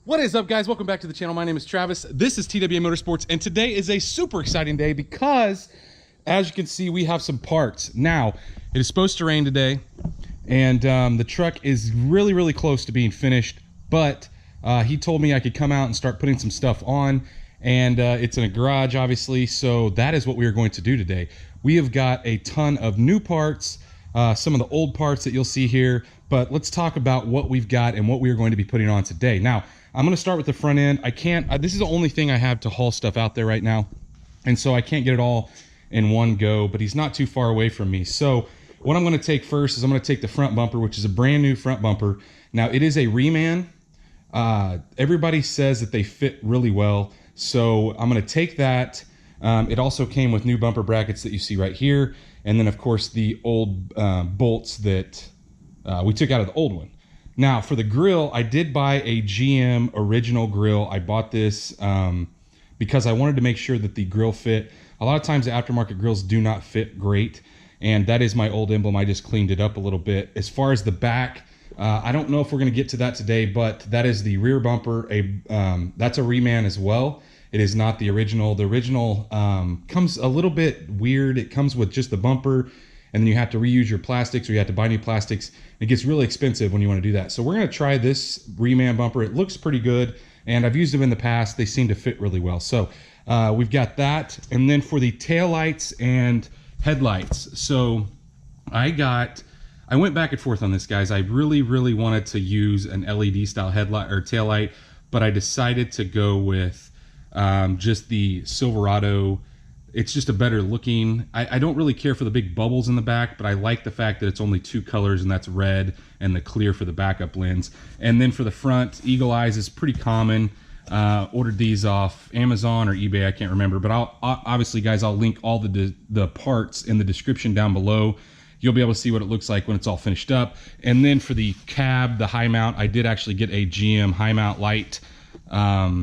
What is up, guys? Welcome back to the channel. My name is Travis. This is TWA Motorsports, and today is a super exciting day because, as you can see, we have some parts. Now, it is supposed to rain today, and the truck is really close to being finished, but he told me I could come out and start putting some stuff on, and it's in a garage, obviously, so that is what we are going to do today. We have got a ton of new parts, some of the old parts that you'll see here, but let's talk about what we've got and what we are going to be putting on today. Now, I'm going to start with the front end. I can't, this is the only thing I have to haul stuff out there right now. And so I can't get it all in one go, but he's not too far away from me. So what I'm going to take first is I'm going to take the front bumper, which is a brand new front bumper. Now it is a reman. Everybody says that they fit really well. So I'm going to take that. It also came with new bumper brackets that you see right here. And then of course the old bolts that we took out of the old one. Now for the grill, I did buy a GM original grill. I bought this because I wanted to make sure that the grill fit. A lot of times the aftermarket grills do not fit great, and that is my old emblem. I just cleaned it up a little bit. As far as the back, I don't know if we're going to get to that today, but that is the rear bumper. That's a reman as well. It is not the original. The original comes a little bit weird. It comes with just the bumper, and then you have to reuse your plastics, or you have to buy new plastics. It gets really expensive when you want to do that. So we're going to try this reman bumper. It looks pretty good, and I've used them in the past. They seem to fit really well. So we've got that. And then for the taillights and headlights. So I went back and forth on this, guys. I really wanted to use an LED style headlight or taillight, but I decided to go with just the Silverado. It's just a better looking. I don't really care for the big bubbles in the back, but I like the fact that it's only two colors, and that's red and the clear for the backup lens. And then for the front, Eagle Eyes is pretty common. Ordered these off Amazon or eBay, I can't remember, but obviously, guys, I'll link all the parts in the description down below. You'll be able to see what it looks like when it's all finished up. And then for the cab, the high mount, I did actually get a GM high mount light. I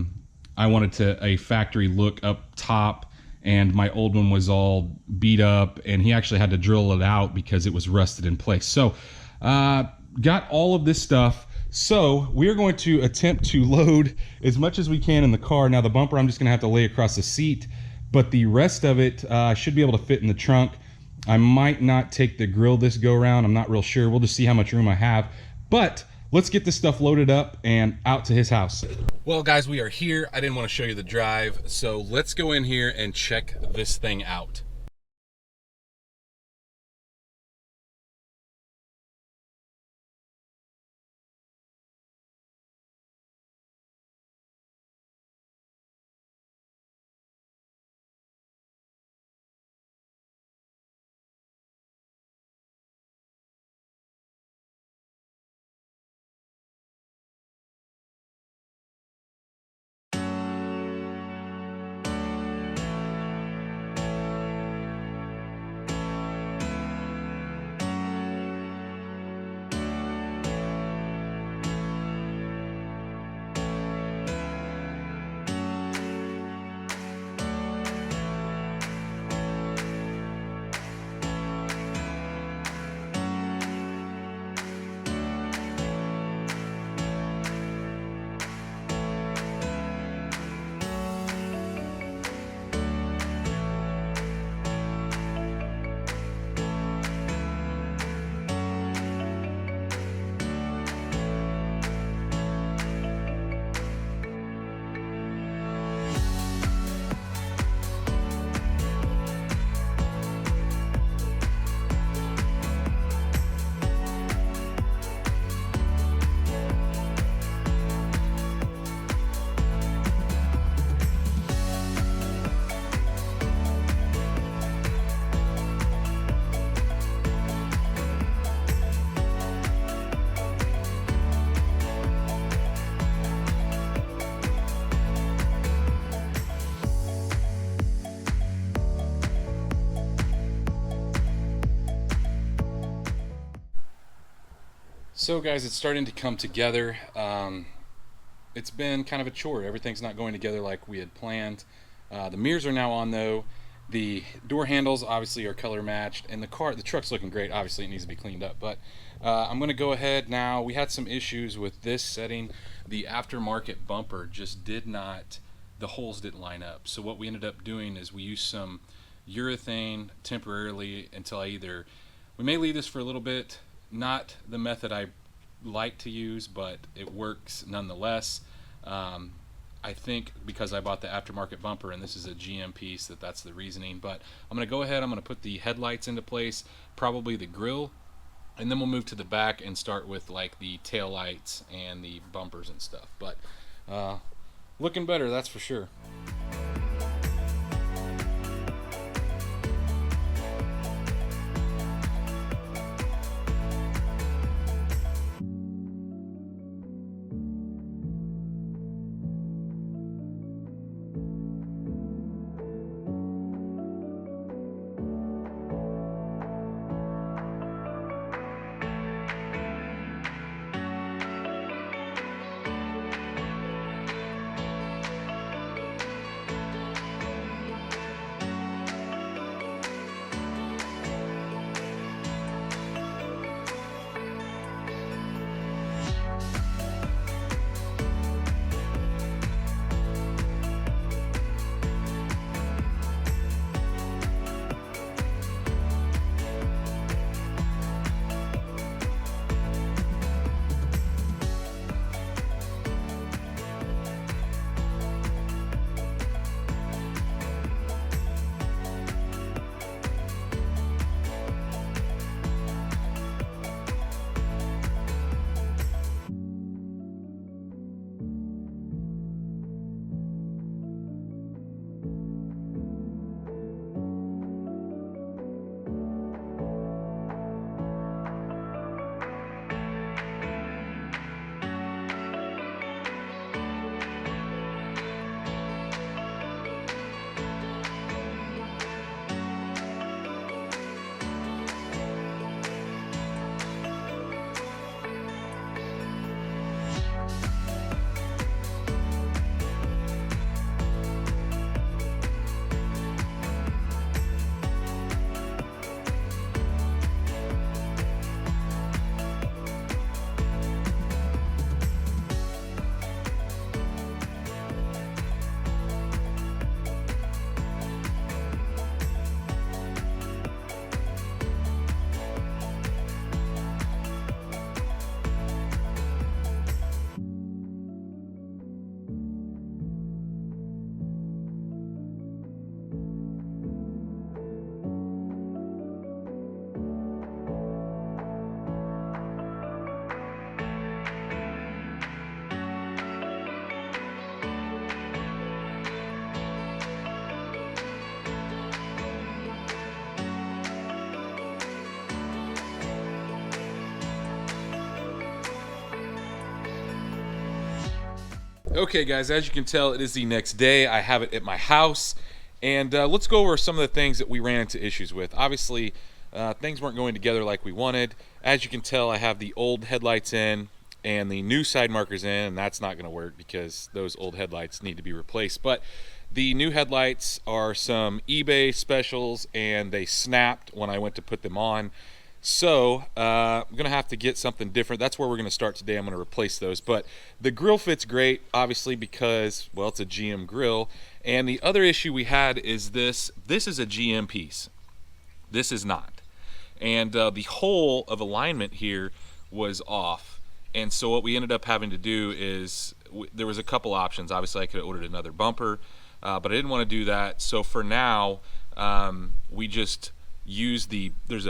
wanted a factory look up top, and my old one was all beat up, and he actually had to drill it out because it was rusted in place. So got all of this stuff. So we're going to attempt to load as much as we can in the car. Now the bumper I'm just gonna have to lay across the seat, but the rest of it should be able to fit in the trunk. I might not take the grill this go around. I'm not real sure. We'll just see how much room I have, but let's get this stuff loaded up and out to his house. Well, guys, we are here. I didn't want to show you the drive, so let's go in here and check this thing out. So guys, it's starting to come together. It's been kind of a chore. Everything's not going together like we had planned. The mirrors are now on though. The door handles obviously are color matched, and the truck's looking great. Obviously, it needs to be cleaned up, but I'm going to go ahead now. We had some issues with this setting. The aftermarket bumper just did not, the holes didn't line up. So what we ended up doing is we used some urethane temporarily until we may leave this for a little bit. Not the method I like to use, but it works nonetheless. I think because I bought the aftermarket bumper and this is a GM piece, that's the reasoning. But I'm going to go ahead, I'm going to put the headlights into place, probably the grill, and then we'll move to the back and start with like the tail lights and the bumpers and stuff. But looking better, that's for sure. Okay guys, as you can tell, it is the next day. I have it at my house, and let's go over some of the things that we ran into issues with. Obviously, things weren't going together like we wanted. As you can tell, I have the old headlights in and the new side markers in, and that's not going to work because those old headlights need to be replaced. But the new headlights are some eBay specials, and they snapped when I went to put them on. So I'm going to have to get something different. That's where we're going to start today. I'm going to replace those. But the grill fits great, obviously, because, well, it's a GM grill. And the other issue we had is this is a GM piece. This is not. And the whole of alignment here was off. And so what we ended up having to do is, there was a couple options. Obviously, I could have ordered another bumper, but I didn't want to do that. So for now, we just use there's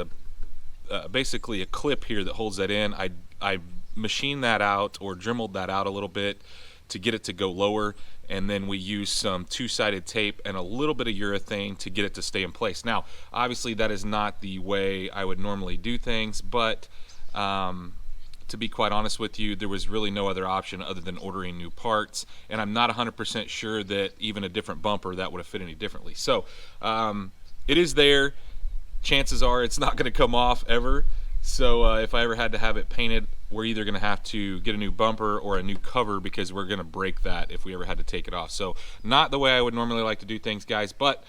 basically a clip here that holds that in. I machined that out or dremeled that out a little bit to get it to go lower, and then we use some two-sided tape and a little bit of urethane to get it to stay in place. Now, obviously that is not the way I would normally do things, but to be quite honest with you, there was really no other option other than ordering new parts, and I'm not 100% sure that even a different bumper that would have fit any differently. So it is there. Chances are it's not going to come off ever. So if I ever had to have it painted, we're either going to have to get a new bumper or a new cover, because we're going to break that if we ever had to take it off. So not the way I would normally like to do things, guys, but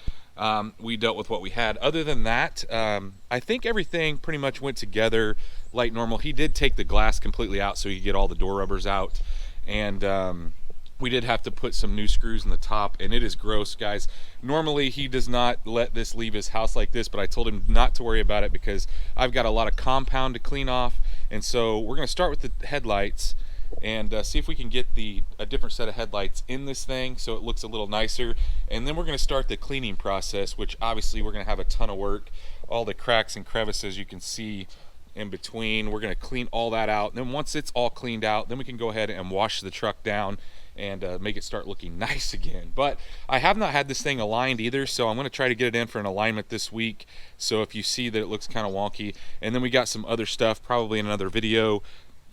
we dealt with what we had. Other than that, I think everything pretty much went together like normal. He did take the glass completely out so he could get all the door rubbers out, and we did have to put some new screws in the top, and it is gross, guys. Normally he does not let this leave his house like this, but I told him not to worry about it because I've got a lot of compound to clean off. And so we're going to start with the headlights and see if we can get a different set of headlights in this thing so it looks a little nicer. And then we're going to start the cleaning process, which obviously we're going to have a ton of work. All the cracks and crevices you can see in between, we're going to clean all that out. And then once it's all cleaned out, then we can go ahead and wash the truck down and make it start looking nice again. But I have not had this thing aligned either, so I'm going to try to get it in for an alignment this week. So if you see that it looks kind of wonky, and then we got some other stuff probably in another video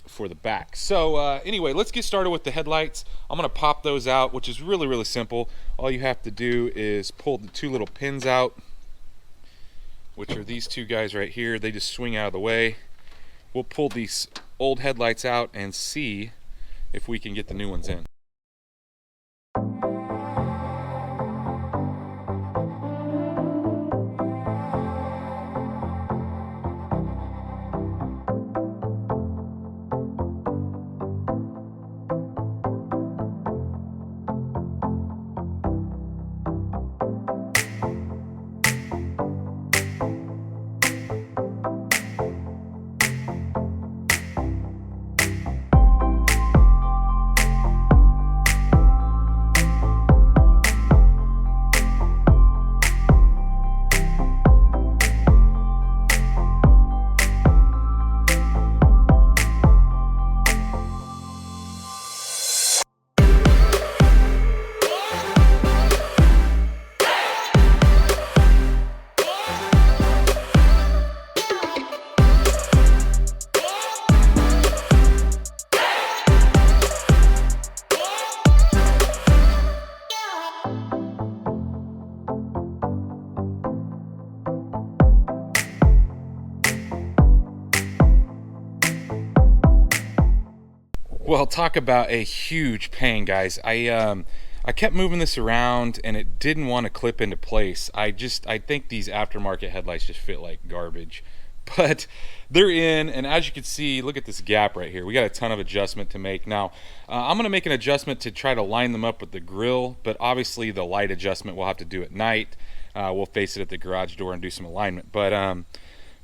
for the back. So anyway, let's get started with the headlights. I'm going to pop those out, which is really, really simple. All you have to do is pull the two little pins out, which are these two guys right here. They just swing out of the way. We'll pull these old headlights out and see if we can get the new ones in. Well, talk about a huge pain, guys. I kept moving this around and it didn't want to clip into place. I think these aftermarket headlights just fit like garbage. But they're in, and as you can see, look at this gap right here. We got a ton of adjustment to make. Now, I'm going to make an adjustment to try to line them up with the grill, but obviously the light adjustment we'll have to do at night. We'll face it at the garage door and do some alignment. But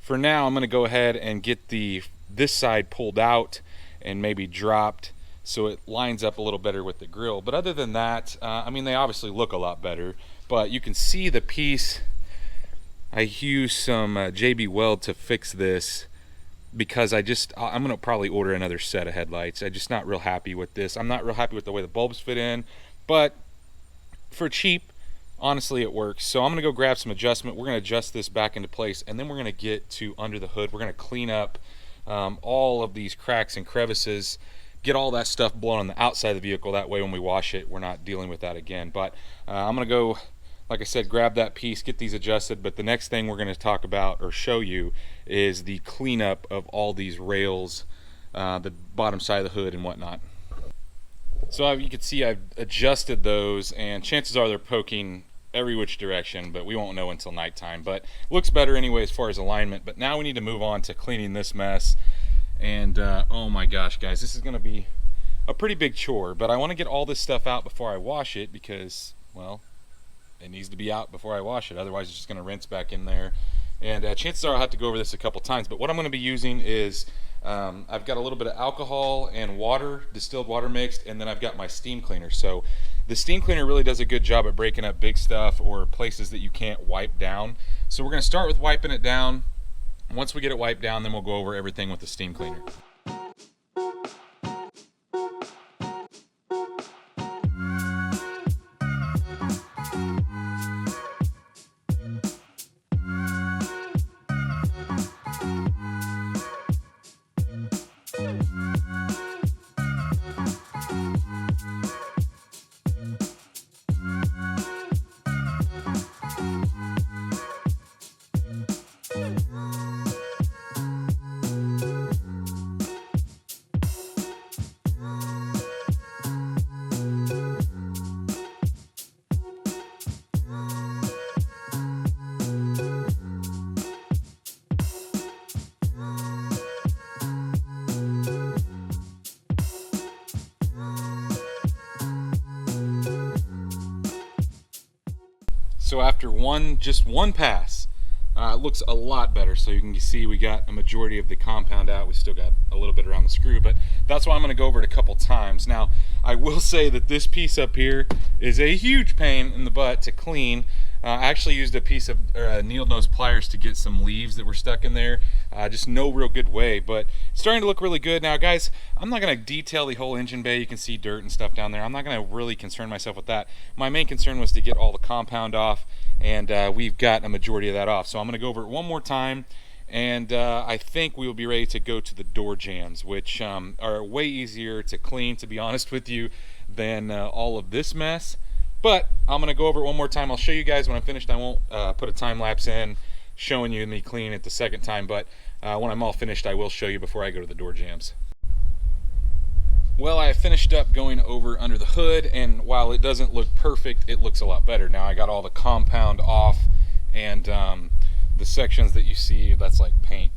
for now, I'm going to go ahead and get this side pulled out and maybe dropped so it lines up a little better with the grill. But other than that, I mean, they obviously look a lot better, but you can see the piece. I used some JB Weld to fix this because I'm going to probably order another set of headlights. I'm just not real happy with this. I'm not real happy with the way the bulbs fit in, but for cheap, honestly, it works. So I'm going to go grab some adjustment. We're going to adjust this back into place, and then we're going to get to under the hood. We're going to clean up all of these cracks and crevices, get all that stuff blown on the outside of the vehicle. That way when we wash it, we're not dealing with that again. But I'm going to go, like I said, grab that piece, get these adjusted. But the next thing we're going to talk about or show you is the cleanup of all these rails, the bottom side of the hood and whatnot. So you can see I've adjusted those, and chances are they're poking every which direction, but we won't know until nighttime. But looks better anyway as far as alignment. But now we need to move on to cleaning this mess. And oh my gosh, guys, this is going to be a pretty big chore. But I want to get all this stuff out before I wash it because, well, it needs to be out before I wash it. Otherwise it's just going to rinse back in there. And chances are I'll have to go over this a couple times. But what I'm going to be using is I've got a little bit of alcohol and water, distilled water mixed, and then I've got my steam cleaner. So the steam cleaner really does a good job at breaking up big stuff or places that you can't wipe down. So we're going to start with wiping it down. Once we get it wiped down, then we'll go over everything with the steam cleaner. So after just one pass, it looks a lot better. So you can see we got a majority of the compound out. We still got a little bit around the screw, but that's why I'm going to go over it a couple times. Now, I will say that this piece up here is a huge pain in the butt to clean. I actually used a piece of needle nose pliers to get some leaves that were stuck in there. Just no real good way, but it's starting to look really good. Now, guys, I'm not going to detail the whole engine bay. You can see dirt and stuff down there. I'm not going to really concern myself with that. My main concern was to get all the compound off, and we've got a majority of that off. So I'm going to go over it one more time, and I think we will be ready to go to the door jambs, which are way easier to clean, to be honest with you, than all of this mess. But I'm going to go over it one more time. I'll show you guys when I'm finished. I won't put a time lapse in showing you me cleaning it the second time, but when I'm all finished, I will show you before I go to the door jambs. Well, I finished up going over under the hood, and while it doesn't look perfect, it looks a lot better. Now I got all the compound off, and the sections that you see, that's like paint.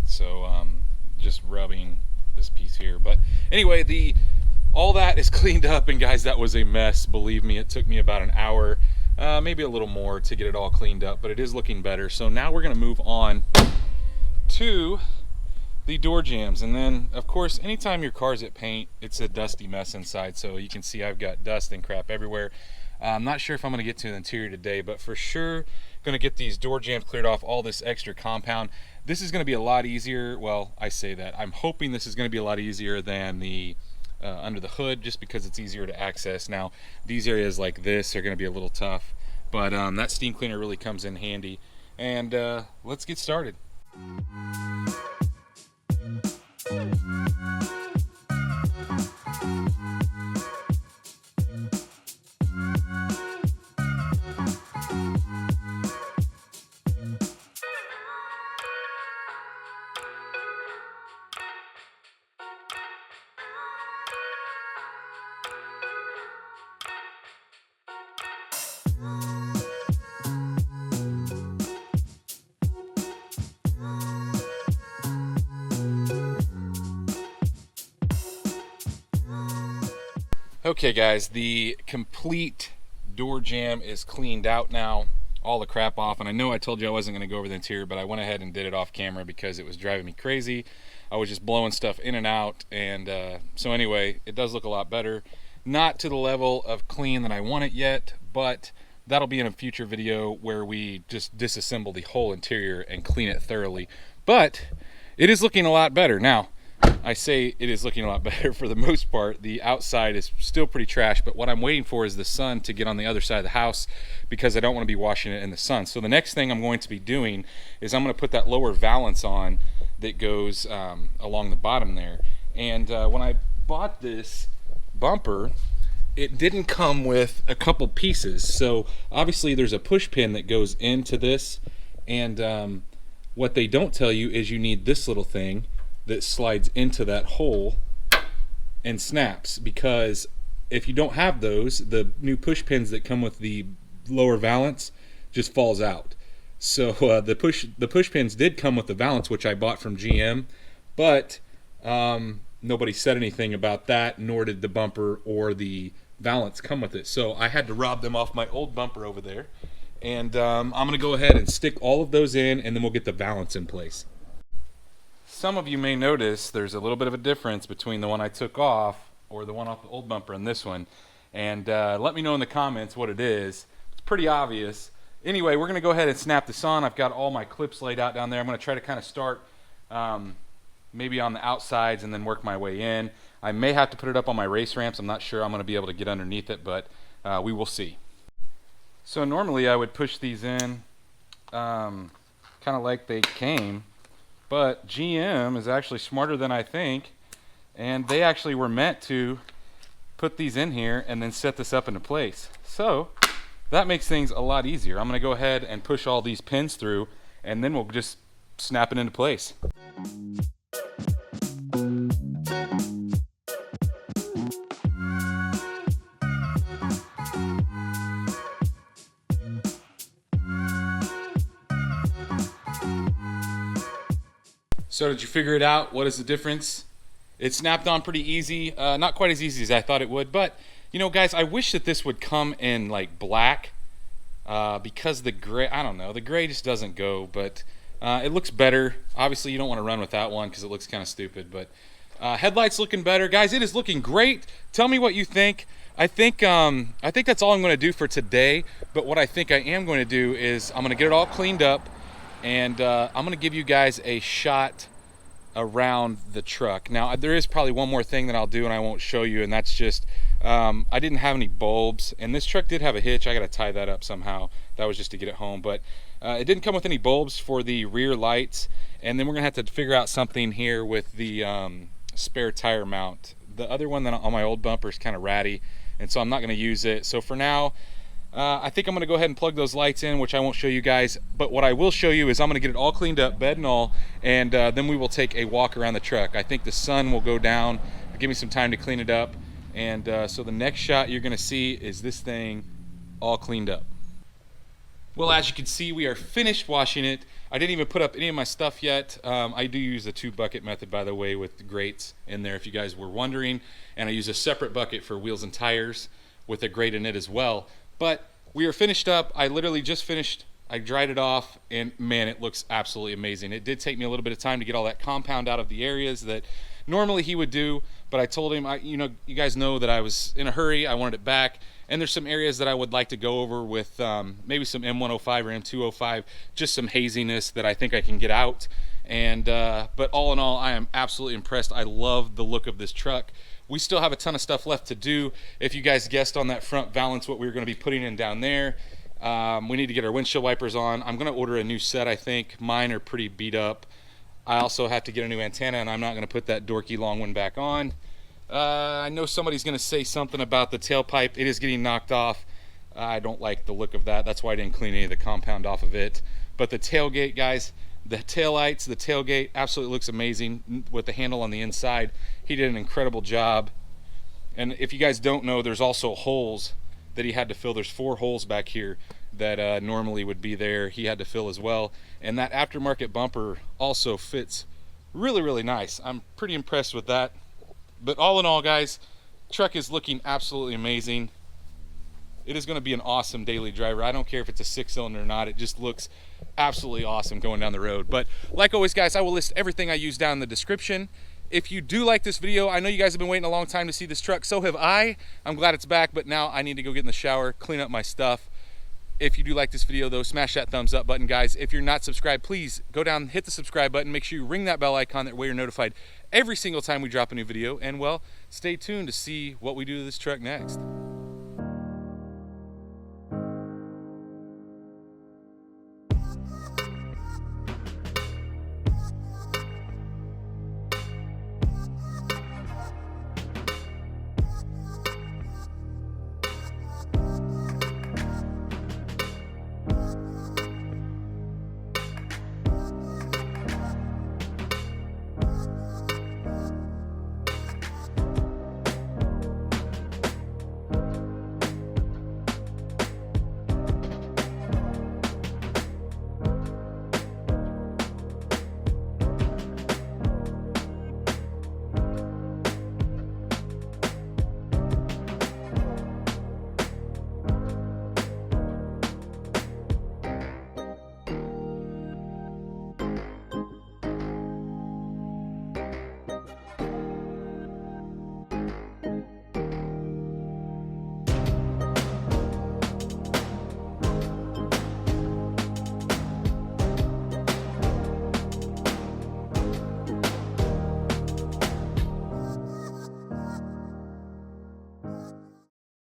So just rubbing this piece here. But anyway, all that is cleaned up, and guys, that was a mess. Believe me, it took me about an hour, maybe a little more to get it all cleaned up, but it is looking better. So now we're going to move on to the door jambs. And then, of course, anytime your car's at paint, it's a dusty mess inside. So you can see I've got dust and crap everywhere. I'm not sure if I'm going to get to the interior today, but for sure going to get these door jambs cleared off, all this extra compound. This is going to be a lot easier. Well, I say that. I'm hoping this is going to be a lot easier than the under the hood, just because it's easier to access. Now, these areas like this are going to be a little tough, but that steam cleaner really comes in handy. And let's get started. Okay guys, the complete door jamb is cleaned out now, all the crap off. And I know I told you I wasn't going to go over the interior, but I went ahead and did it off camera because it was driving me crazy. I was just blowing stuff in and out, and so anyway, it does look a lot better. Not to the level of clean that I want it yet, but that'll be in a future video where we just disassemble the whole interior and clean it thoroughly. But it is looking a lot better. Now, I say it is looking a lot better for the most part. The outside is still pretty trash, but what I'm waiting for is the sun to get on the other side of the house, because I don't want to be washing it in the sun. So the next thing I'm going to be doing is I'm going to put that lower valance on that goes along the bottom there. And when I bought this bumper, it didn't come with a couple pieces. So obviously there's a push pin that goes into this, and what they don't tell you is you need this little thing that slides into that hole and snaps, because if you don't have those, the new push pins that come with the lower valance just falls out. So the push pins did come with the valance, which I bought from GM, but nobody said anything about that, nor did the bumper or the valance come with it. So I had to rob them off my old bumper over there, and I'm going to go ahead and stick all of those in, and then we'll get the valance in place. Some of you may notice there's a little bit of a difference between the one I took off, or the one off the old bumper, and this one. And let me know in the comments what it is. It's pretty obvious. Anyway, we're going to go ahead and snap this on. I've got all my clips laid out down there. I'm going to try to kind of start maybe on the outsides and then work my way in. I may have to put it up on my race ramps. I'm not sure I'm going to be able to get underneath it, but we will see. So normally I would push these in kind of like they came. But GM is actually smarter than I think, and they actually were meant to put these in here and then set this up into place. So that makes things a lot easier. I'm going to go ahead and push all these pins through, and then we'll just snap it into place. So did you figure it out? What is the difference? It snapped on pretty easy. Not quite as easy as I thought it would, but you know, guys, I wish that this would come in like black. because the gray, I don't know, the gray just doesn't go, but it looks better. Obviously, you don't want to run with that one because it looks kind of stupid, but headlights looking better. Guys, it is looking great. Tell me what you think. I think that's all I'm going to do for today, but what I think I am going to do is I'm going to get it all cleaned up, and I'm going to give you guys a shot around the truck. Now, there is probably one more thing that I'll do and I won't show you, and that's just I didn't have any bulbs, and this truck did have a hitch. I got to tie that up somehow. That was just to get it home, but it didn't come with any bulbs for the rear lights, and then we're going to have to figure out something here with the spare tire mount. The other one that on my old bumper is kind of ratty, and so I'm not going to use it. So for now, I think I'm going to go ahead and plug those lights in, which I won't show you guys, but what I will show you is I'm going to get it all cleaned up, bed and all, and then we will take a walk around the truck. I think the sun will go down, give me some time to clean it up, and so the next shot you're going to see is this thing all cleaned up. Well, as you can see, we are finished washing it. I didn't even put up any of my stuff yet. I do use the 2-bucket method, by the way, with the grates in there, if you guys were wondering, and I use a separate bucket for wheels and tires with a grate in it as well. But we are finished up. I literally just finished. I dried it off, and man, it looks absolutely amazing. It did take me a little bit of time to get all that compound out of the areas that normally he would do, but I told him, you guys know that I was in a hurry. I wanted it back, and there's some areas that I would like to go over with maybe some M105 or M205, just some haziness that I think I can get out. And but all in all, I am absolutely impressed. I love the look of this truck. We still have a ton of stuff left to do. If you guys guessed on that front valance what we were going to be putting in down there, we need to get our windshield wipers on. I'm going to order a new set, I think. Mine are pretty beat up. I also have to get a new antenna, and I'm not going to put that dorky long one back on. I know somebody's going to say something about the tailpipe. It is getting knocked off. I don't like the look of that. That's why I didn't clean any of the compound off of it. But the tailgate, guys, the taillights, the tailgate absolutely looks amazing with the handle on the inside. He did an incredible job. And if you guys don't know, there's also holes that he had to fill. There's 4 holes back here that normally would be there. He had to fill as well. And that aftermarket bumper also fits really, really nice. I'm pretty impressed with that. But all in all, guys, truck is looking absolutely amazing. It is going to be an awesome daily driver. I don't care if it's a 6-cylinder or not. It just looks absolutely awesome going down the road. But like always, guys, I will list everything I use down in the description. If you do like this video, I know you guys have been waiting a long time to see this truck. So have I. I'm glad it's back, but now I need to go get in the shower, clean up my stuff. If you do like this video, though, smash that thumbs up button, guys. If you're not subscribed, please go down, hit the subscribe button. Make sure you ring that bell icon. That way you're notified every single time we drop a new video. And, well, stay tuned to see what we do to this truck next.